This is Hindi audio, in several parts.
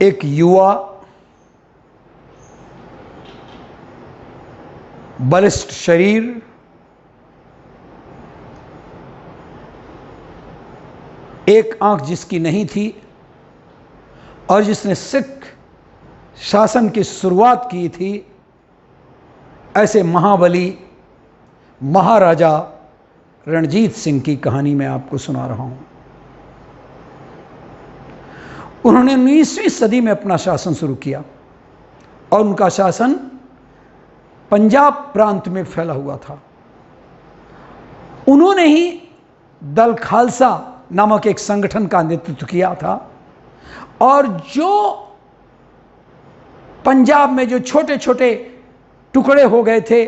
एक युवा, बलिष्ठ शरीर, एक आंख जिसकी नहीं थी और जिसने सिख शासन की शुरुआत की थी, ऐसे महाबली महाराजा रणजीत सिंह की कहानी मैं आपको सुना रहा हूं। उन्होंने 19वीं सदी में अपना शासन शुरू किया और उनका शासन पंजाब प्रांत में फैला हुआ था। उन्होंने ही दल खालसा नामक एक संगठन का नेतृत्व किया था और जो पंजाब में जो छोटे छोटे टुकड़े हो गए थे,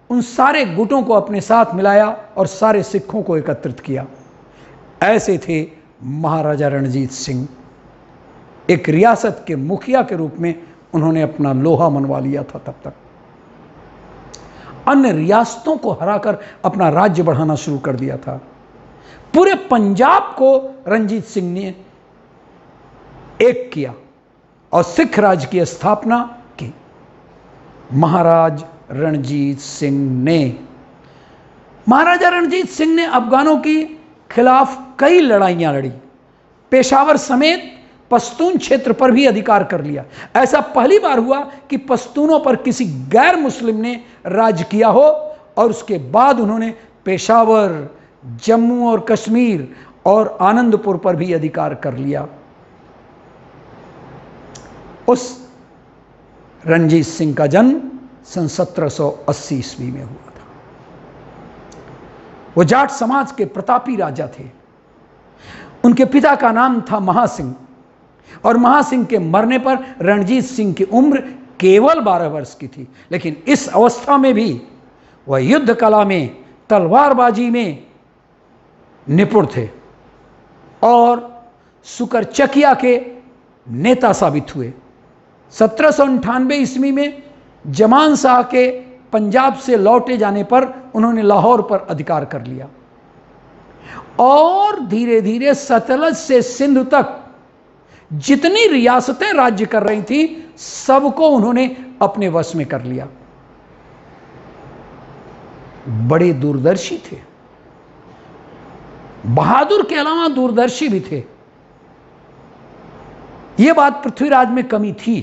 उन सारे गुटों को अपने साथ मिलाया और सारे सिखों को एकत्रित किया। ऐसे थे महाराजा रणजीत सिंह। एक रियासत के मुखिया के रूप में उन्होंने अपना लोहा मनवा लिया था। तब तक अन्य रियासतों को हराकर अपना राज्य बढ़ाना शुरू कर दिया था। पूरे पंजाब को रणजीत सिंह ने एक किया और सिख राज्य की स्थापना की। महाराज रणजीत सिंह ने महाराजा रणजीत सिंह ने अफगानों के खिलाफ कई लड़ाइयां लड़ी। पेशावर समेत पश्तून क्षेत्र पर भी अधिकार कर लिया। ऐसा पहली बार हुआ कि पश्तूनों पर किसी गैर मुस्लिम ने राज किया हो और उसके बाद उन्होंने पेशावर, जम्मू और कश्मीर और आनंदपुर पर भी अधिकार कर लिया। उस रणजीत सिंह का जन्म सन 1780 ईस्वी में हुआ था। वो जाट समाज के प्रतापी राजा थे। उनके पिता का नाम था महासिंह और महासिंह के मरने पर रणजीत सिंह की उम्र केवल 12 वर्ष की थी। लेकिन इस अवस्था में भी वह युद्ध कला में, तलवारबाजी में निपुण थे और सुकरचकिया के नेता साबित हुए। 1798 ईस्वी में जमान शाह के पंजाब से लौटे जाने पर उन्होंने लाहौर पर अधिकार कर लिया और धीरे धीरे सतलज से सिंध तक जितनी रियासतें राज्य कर रही थी, सबको उन्होंने अपने वश में कर लिया। बड़े दूरदर्शी थे, बहादुर के अलावा दूरदर्शी भी थे। यह बात पृथ्वीराज में कमी थी।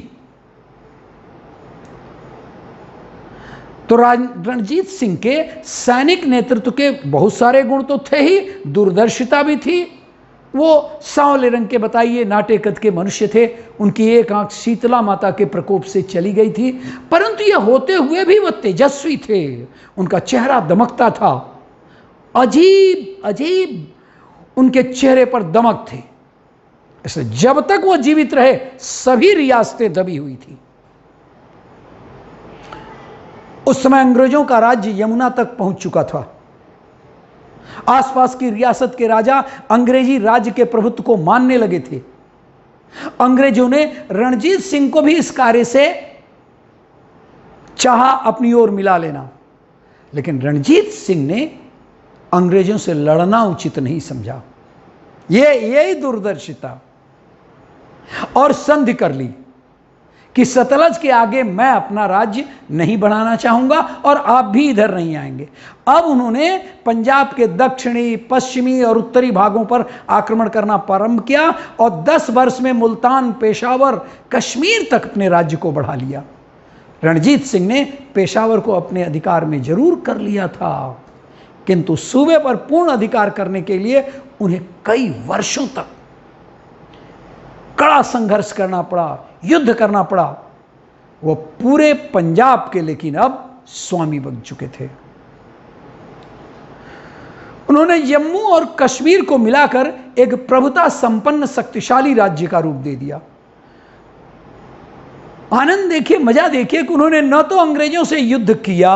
तो रणजीत सिंह के सैनिक नेतृत्व के बहुत सारे गुण तो थे ही, दूरदर्शिता भी थी। वो सांवले रंग के बताइए नाटे कद के मनुष्य थे। उनकी एक आंख शीतला माता के प्रकोप से चली गई थी, परंतु यह होते हुए भी वह तेजस्वी थे। उनका चेहरा दमकता था, अजीब अजीब उनके चेहरे पर दमक थी। इसलिए जब तक वो जीवित रहे सभी रियासतें दबी हुई थी। उस समय अंग्रेजों का राज्य यमुना तक पहुंच चुका था। आसपास की रियासत के राजा अंग्रेजी राज्य के प्रभुत्व को मानने लगे थे। अंग्रेजों ने रणजीत सिंह को भी इस कार्य से चाहा अपनी ओर मिला लेना, लेकिन रणजीत सिंह ने अंग्रेजों से लड़ना उचित नहीं समझा। यही दूरदर्शिता और संधि कर ली कि सतलज के आगे मैं अपना राज्य नहीं बढ़ाना चाहूंगा और आप भी इधर नहीं आएंगे। अब उन्होंने पंजाब के दक्षिणी, पश्चिमी और उत्तरी भागों पर आक्रमण करना प्रारंभ किया और 10 वर्ष में मुल्तान, पेशावर, कश्मीर तक अपने राज्य को बढ़ा लिया। रणजीत सिंह ने पेशावर को अपने अधिकार में जरूर कर लिया था, किंतु सूबे पर पूर्ण अधिकार करने के लिए उन्हें कई वर्षों तक कड़ा संघर्ष करना पड़ा, युद्ध करना पड़ा। वो पूरे पंजाब के लेकिन अब स्वामी बन चुके थे। उन्होंने जम्मू और कश्मीर को मिलाकर एक प्रभुता संपन्न शक्तिशाली राज्य का रूप दे दिया। आनंद देखिए, मजा देखिए कि उन्होंने न तो अंग्रेजों से युद्ध किया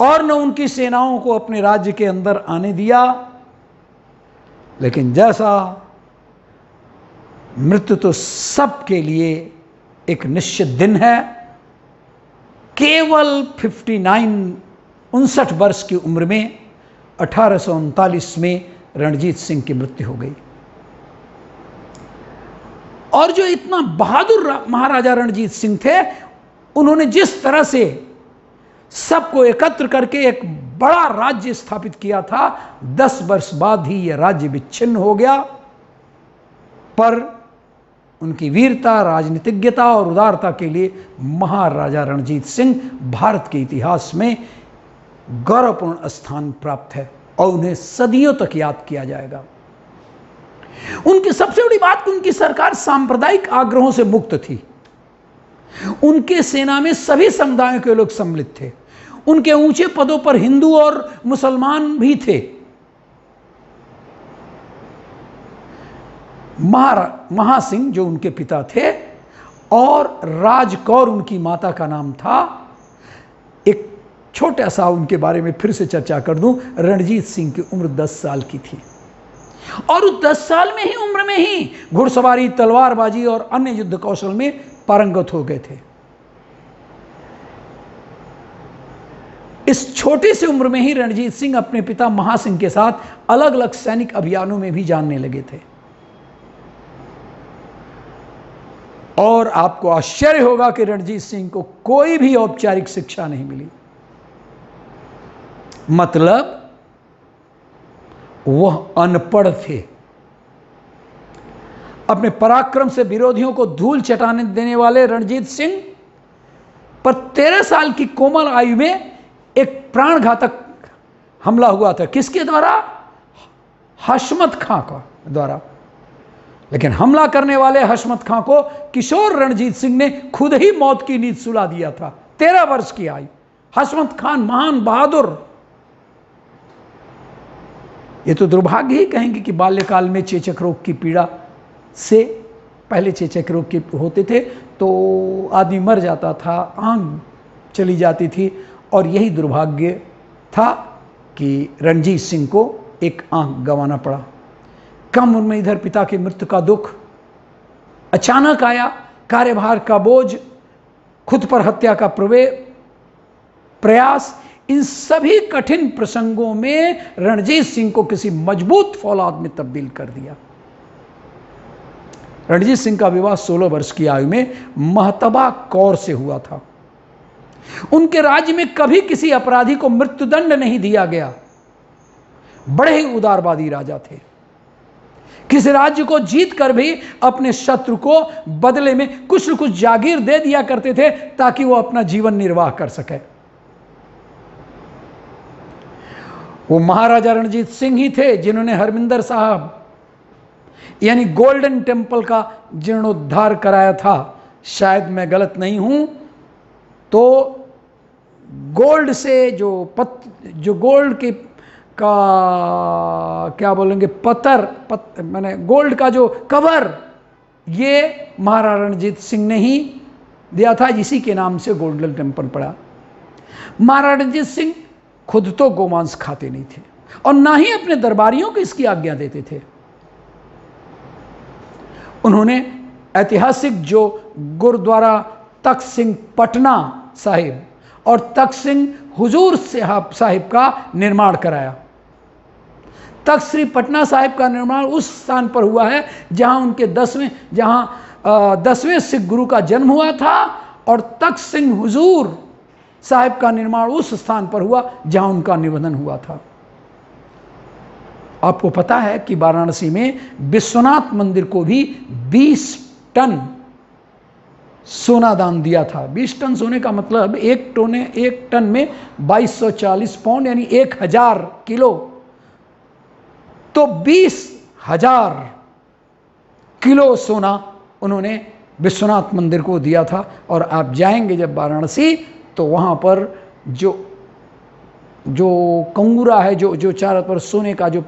और न उनकी सेनाओं को अपने राज्य के अंदर आने दिया, लेकिन जैसा मृत्यु तो सबके लिए एक निश्चित दिन है, केवल 59 वर्ष की उम्र में 1839 में रणजीत सिंह की मृत्यु हो गई और जो इतना बहादुर महाराजा रणजीत सिंह थे, उन्होंने जिस तरह से सबको एकत्र करके एक बड़ा राज्य स्थापित किया था, 10 वर्ष बाद ही यह राज्य विच्छिन्न हो गया। पर उनकी वीरता, राजनीतिज्ञता और उदारता के लिए महाराजा रणजीत सिंह भारत के इतिहास में गौरवपूर्ण स्थान प्राप्त है और उन्हें सदियों तक याद किया जाएगा। उनकी सबसे बड़ी बात कि उनकी सरकार सांप्रदायिक आग्रहों से मुक्त थी। उनके सेना में सभी समुदायों के लोग सम्मिलित थे। उनके ऊंचे पदों पर हिंदू और मुसलमान भी थे। महासिंह जो उनके पिता थे और राजकौर उनकी माता का नाम था। एक छोटा सा उनके बारे में फिर से चर्चा कर दूं, रणजीत सिंह की उम्र 10 साल की थी और उस 10 साल में ही उम्र में ही घुड़सवारी, तलवारबाजी और अन्य युद्ध कौशल में पारंगत हो गए थे। इस छोटी सी उम्र में ही रणजीत सिंह अपने पिता महासिंह के साथ अलग अलग सैनिक अभियानों में भी जानने लगे थे। और आपको आश्चर्य होगा कि रणजीत सिंह को कोई भी औपचारिक शिक्षा नहीं मिली। मतलब वह अनपढ़ थे। अपने पराक्रम से विरोधियों को धूल चटाने देने वाले रणजीत सिंह पर 13 साल की कोमल आयु में एक प्राणघातक हमला हुआ था। किसके द्वारा? हशमत खां का द्वारा। लेकिन हमला करने वाले हशमत खां को किशोर रणजीत सिंह ने खुद ही मौत की नींद सुला दिया था। 13 वर्ष की आयु। हशमत खान महान बहादुर। ये तो दुर्भाग्य ही कहेंगे कि बाल्यकाल में चेचक रोग की पीड़ा से, पहले चेचक रोग के होते थे तो आदमी मर जाता था, आंख चली जाती थी, और यही दुर्भाग्य था कि रणजीत सिंह को एक आंख गंवाना पड़ा। कम उम्र में इधर पिता की मृत्यु का दुख अचानक आया, कार्यभार का बोझ, खुद पर हत्या का प्रयास, इन सभी कठिन प्रसंगों में रणजीत सिंह को किसी मजबूत फौलाद में तब्दील कर दिया। रणजीत सिंह का विवाह 16 वर्ष की आयु में महतबा कौर से हुआ था। उनके राज्य में कभी किसी अपराधी को मृत्युदंड नहीं दिया गया। बड़े ही उदारवादी राजा थे। किसी राज्य को जीत कर भी अपने शत्रु को बदले में कुछ न कुछ जागीर दे दिया करते थे ताकि वो अपना जीवन निर्वाह कर सके। वो महाराजा रणजीत सिंह ही थे जिन्होंने हरमिंदर साहब यानी गोल्डन टेम्पल का जीर्णोद्धार कराया था। शायद मैं गलत नहीं हूं तो गोल्ड से जो गोल्ड के का क्या बोलेंगे मैंने गोल्ड का जो कवर, ये महाराजा रणजीत सिंह ने ही दिया था। इसी के नाम से गोल्डन टेम्पल पड़ा। महाराजा रणजीत सिंह खुद तो गोमांस खाते नहीं थे और ना ही अपने दरबारियों को इसकी आज्ञा देते थे। उन्होंने ऐतिहासिक जो गुरुद्वारा तख्त सिंह पटना साहिब और तख्त सिंह हुजूर साहिब का निर्माण कराया। तख्त श्री पटना साहिब का निर्माण उस स्थान पर हुआ है जहां उनके 10वें सिख गुरु का जन्म हुआ था, और तख्त सिंह हुजूर साहिब का निर्माण उस स्थान पर हुआ जहां उनका निबंधन हुआ था। आपको पता है कि वाराणसी में विश्वनाथ मंदिर को भी 20 टन सोना दान दिया था। 20 टन सोने का मतलब एक टन में 2240 पाउंड यानी 1000 किलो। तो 20,000 किलो सोना उन्होंने विश्वनाथ मंदिर को दिया था। और आप जाएंगे जब वाराणसी तो वहाँ पर जो कंगूरा है, जो चारों पर सोने का जो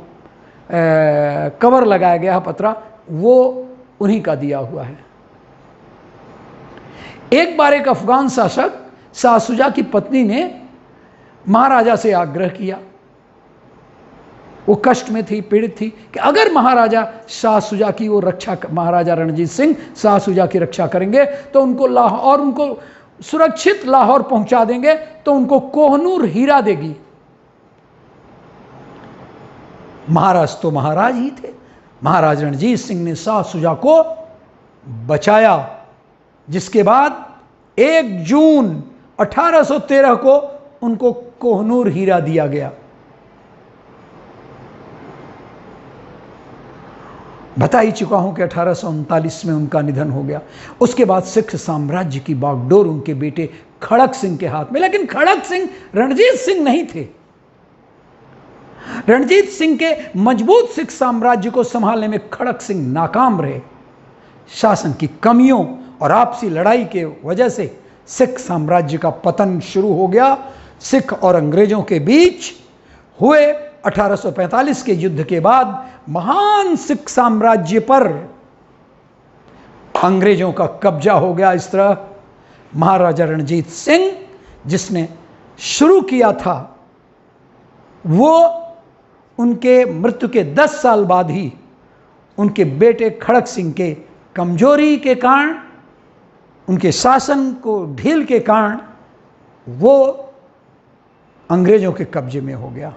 कवर लगाया गया है पतरा, वो उन्हीं का दिया हुआ है। एक बार एक अफगान शासक शाह शुजा की पत्नी ने महाराजा से आग्रह किया, वो कष्ट में थी, पीड़ित थी, कि अगर महाराजा शाह शुजा की वो महाराजा रणजीत सिंह शाह शुजा की रक्षा करेंगे तो उनको सुरक्षित लाहौर पहुंचा देंगे तो उनको कोहनूर हीरा देगी। महाराज तो महाराज ही थे। महाराज रणजीत सिंह ने शाह शुजा को बचाया, जिसके बाद 1 जून 1813 को उनको कोहनूर हीरा दिया गया। बता ही चुका हूं कि 1839 में उनका निधन हो गया। उसके बाद सिख साम्राज्य की बागडोर उनके बेटे खड़क सिंह के हाथ में। लेकिन खड़क सिंह रणजीत सिंह नहीं थे। रणजीत सिंह के मजबूत सिख साम्राज्य को संभालने में खड़क सिंह नाकाम रहे। शासन की कमियों और आपसी लड़ाई के वजह से सिख साम्राज्य का पतन शुरू हो गया। सिख और अंग्रेजों के बीच हुए 1845 के युद्ध के बाद महान सिख साम्राज्य पर अंग्रेजों का कब्जा हो गया। इस तरह महाराजा रणजीत सिंह जिसने शुरू किया था, वो उनके मृत्यु के 10 साल बाद ही उनके बेटे खड़क सिंह के कमजोरी के कारण, उनके शासन को ढील के कारण वो अंग्रेजों के कब्जे में हो गया।